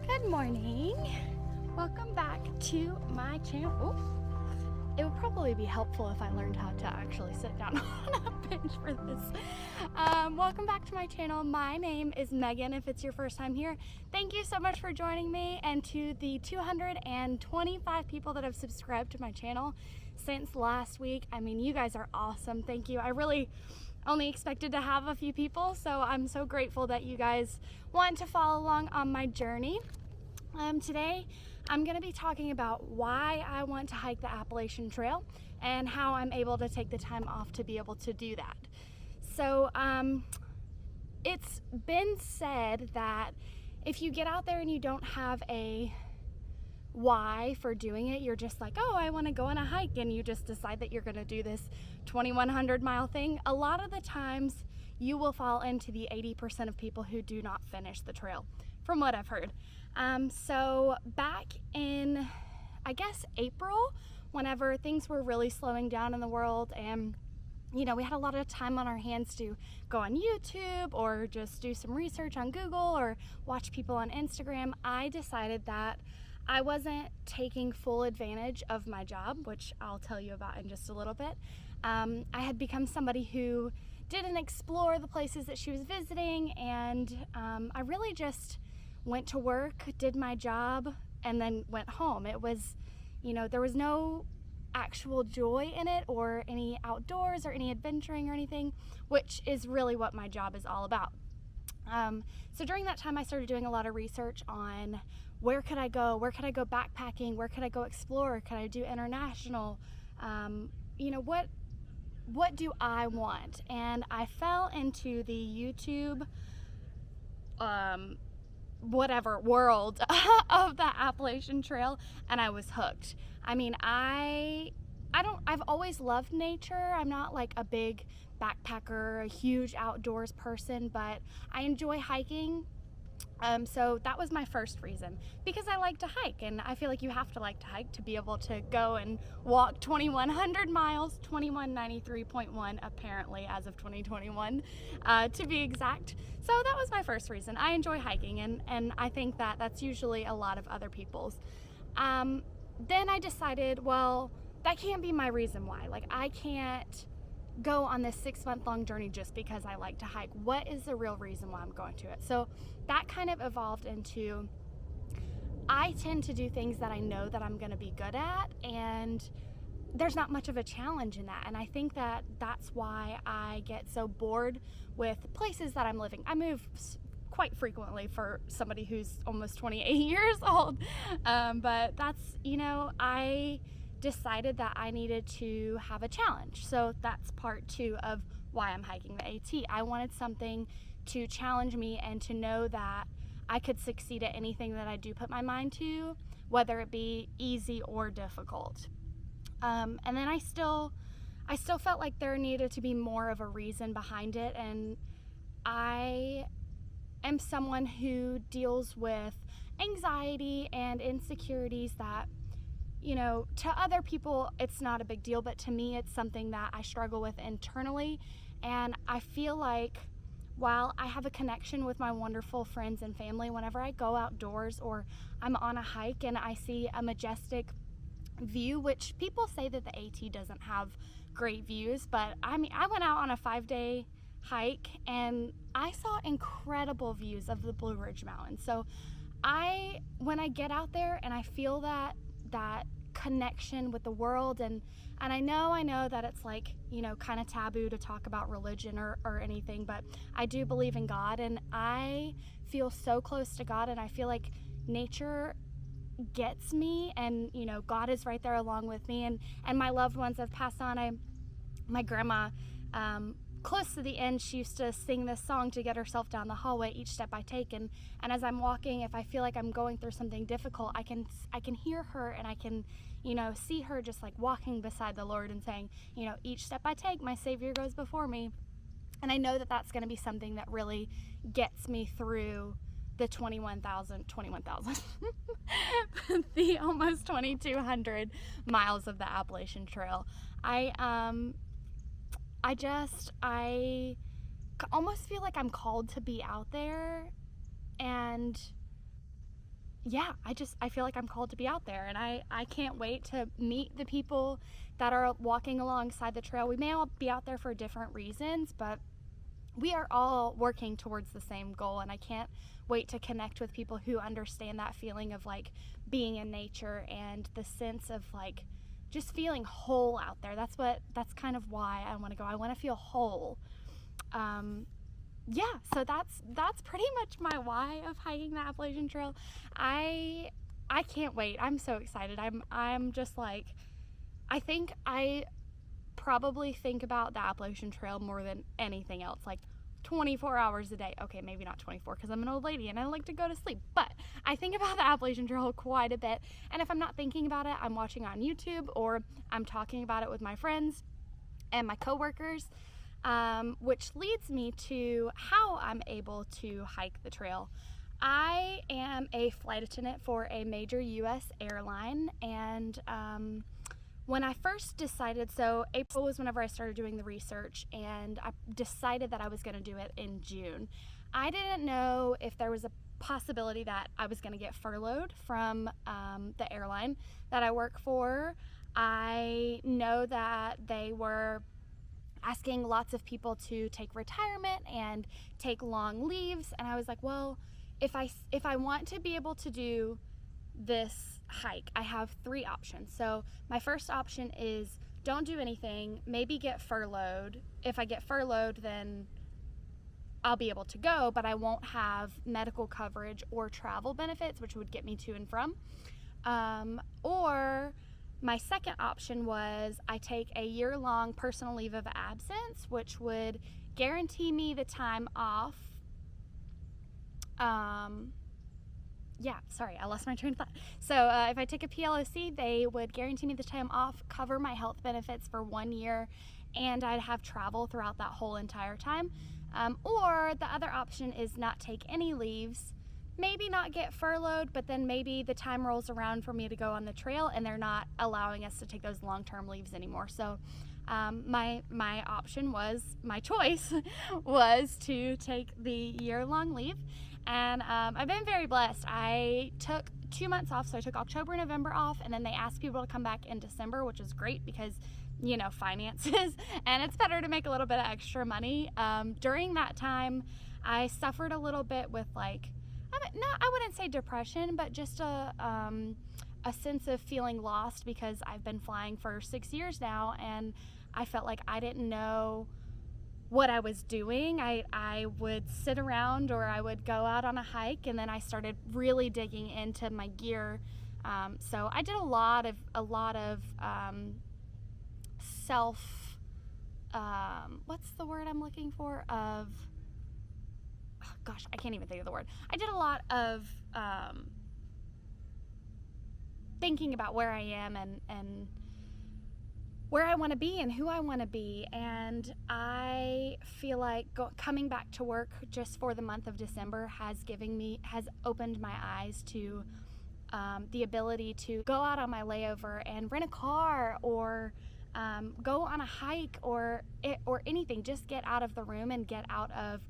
Good morning. Welcome back to my channel. It would probably be helpful if I learned how to actually sit down on a bench for this. Welcome back to my channel. My name is Megan if it's your first time here. Thank you so much for joining me, and to the 225 people that have subscribed to my channel since last week. I mean, you guys are awesome. Thank you. I really only expected to have a few people, so I'm so grateful that you guys want to follow along on my journey. Today I'm going to be talking about why I want to hike the Appalachian Trail and how I'm able to take the time off to be able to do that. So it's been said that if you get out there and you don't have a why for doing it, you're just like, oh, I want to go on a hike, and you just decide that you're going to do this 2,100 mile thing. A lot of the times you will fall into the 80% of people who do not finish the trail, from what I've heard. So back in, I guess, April, whenever things were really slowing down in the world, and we had a lot of time on our hands to go on YouTube or just do some research on Google or watch people on Instagram, I decided that I wasn't taking full advantage of my job, which I'll tell you about in just a little bit. I had become somebody who didn't explore the places that she was visiting, and I really just went to work, did my job, and then went home. It was, there was no actual joy in it, or any outdoors, or any adventuring or anything, which is really what my job is all about. So during that time, I started doing a lot of research on where could I go backpacking, where could I go explore, could I do international, what do I want? And I fell into the YouTube world of the Appalachian Trail, and I was hooked. I mean, I've always loved nature. I'm not like a big backpacker, a huge outdoors person, but I enjoy hiking. So that was my first reason, because I like to hike, and I feel like you have to like to hike to be able to go and walk 2,100 miles, 2193.1 apparently as of 2021 to be exact. So that was my first reason. I enjoy hiking, and I think that that's usually a lot of other people's. Then I decided, well, that can't be my reason why. Like, I can't go on this 6-month-long journey just because I like to hike. What is the real reason why I'm going to it? So that kind of evolved into I tend to do things that I know that I'm going to be good at, and there's not much of a challenge in that. And I think that that's why I get so bored with places that I'm living. I move quite frequently for somebody who's almost 28 years old. But that's, I decided that I needed to have a challenge. So that's part 2 of why I'm hiking the AT. I wanted something to challenge me and to know that I could succeed at anything that I do put my mind to, whether it be easy or difficult. And then I still felt like there needed to be more of a reason behind it. And I am someone who deals with anxiety and insecurities that, to other people it's not a big deal, but to me it's something that I struggle with internally. And I feel like while I have a connection with my wonderful friends and family, whenever I go outdoors or I'm on a hike and I see a majestic view, which people say that the AT doesn't have great views, but I went out on a 5-day hike and I saw incredible views of the Blue Ridge Mountains. So when I get out there and I feel that connection with the world, and I know that it's like, kind of taboo to talk about religion or anything, but I do believe in God, and I feel so close to God, and I feel like nature gets me, and God is right there along with me, and my loved ones have passed on. My grandma, close to the end, she used to sing this song to get herself down the hallway, each step I take, and as I'm walking, if I feel like I'm going through something difficult, I can hear her, and I can see her just like walking beside the Lord and saying, each step I take, my Savior goes before me. And I know that that's going to be something that really gets me through the 21,000, the almost 2,200 miles of the Appalachian Trail. I almost feel like I'm called to be out there, and yeah, I feel like I'm called to be out there, and I can't wait to meet the people that are walking alongside the trail. We may all be out there for different reasons, but we are all working towards the same goal, and I can't wait to connect with people who understand that feeling of like being in nature and the sense of like just feeling whole out there. That's kind of why I want to go. I want to feel whole. So that's pretty much my why of hiking the Appalachian Trail. I can't wait. I'm so excited. I'm just like, I think I probably think about the Appalachian Trail more than anything else, like 24 hours a day. Okay, maybe not 24 because I'm an old lady and I like to go to sleep, but I think about the Appalachian Trail quite a bit. And if I'm not thinking about it, I'm watching on YouTube or I'm talking about it with my friends and my coworkers, which leads me to how I'm able to hike the trail. I am a flight attendant for a major U.S. airline, and when I first decided, so April was whenever I started doing the research, and I decided that I was going to do it in June. I didn't know if there was a possibility that I was going to get furloughed from the airline that I work for. I know that they were asking lots of people to take retirement and take long leaves, and I was like, well, if I want to be able to do this hike, I have 3 options. So my first option is don't do anything, maybe get furloughed. If I get furloughed, then I'll be able to go, but I won't have medical coverage or travel benefits, which would get me to and from. Or my second option was I take a year-long personal leave of absence, which would guarantee me the time off. I lost my train of thought. So if I take a PLOC, they would guarantee me the time off, cover my health benefits for 1 year, and I'd have travel throughout that whole entire time. Or the other option is not take any leaves, maybe not get furloughed, but then maybe the time rolls around for me to go on the trail and they're not allowing us to take those long-term leaves anymore. So my choice was to take the year-long leave. And I've been very blessed. I took 2 months off, so I took October and November off, and then they asked people to come back in December, which is great because, finances, and it's better to make a little bit of extra money. During that time, I suffered a little bit with I wouldn't say depression, but just a sense of feeling lost, because I've been flying for 6 years now, and I felt like I didn't know what I was doing. I would sit around, or I would go out on a hike, and then I started really digging into my gear. So I did a lot of self, what's the word I'm looking for? I can't even think of the word. I did a lot of thinking about where I am and where I want to be and who I want to be. And I feel like coming back to work just for the month of December has opened my eyes to the ability to go out on my layover and rent a car, or go on a hike, or anything. Just get out of the room and get out of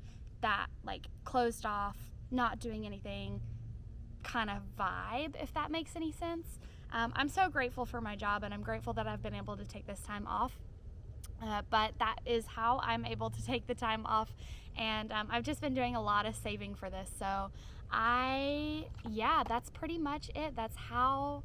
that like closed off, not doing anything kind of vibe, if that makes any sense. I'm so grateful for my job, and I'm grateful that I've been able to take this time off. But that is how I'm able to take the time off, and I've just been doing a lot of saving for this. So that's pretty much it. That's how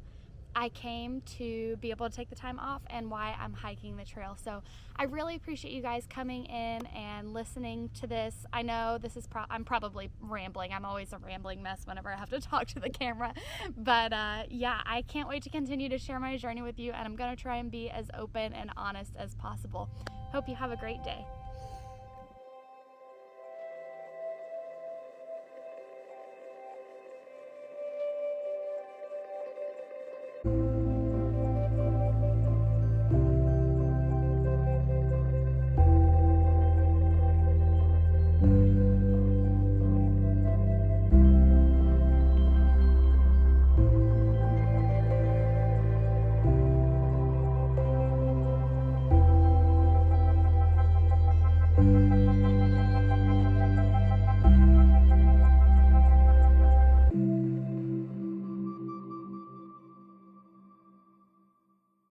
I came to be able to take the time off, and why I'm hiking the trail. So I really appreciate you guys coming in and listening to this. I know this is I'm probably rambling. I'm always a rambling mess whenever I have to talk to the camera. But I can't wait to continue to share my journey with you, and I'm going to try and be as open and honest as possible. Hope you have a great day.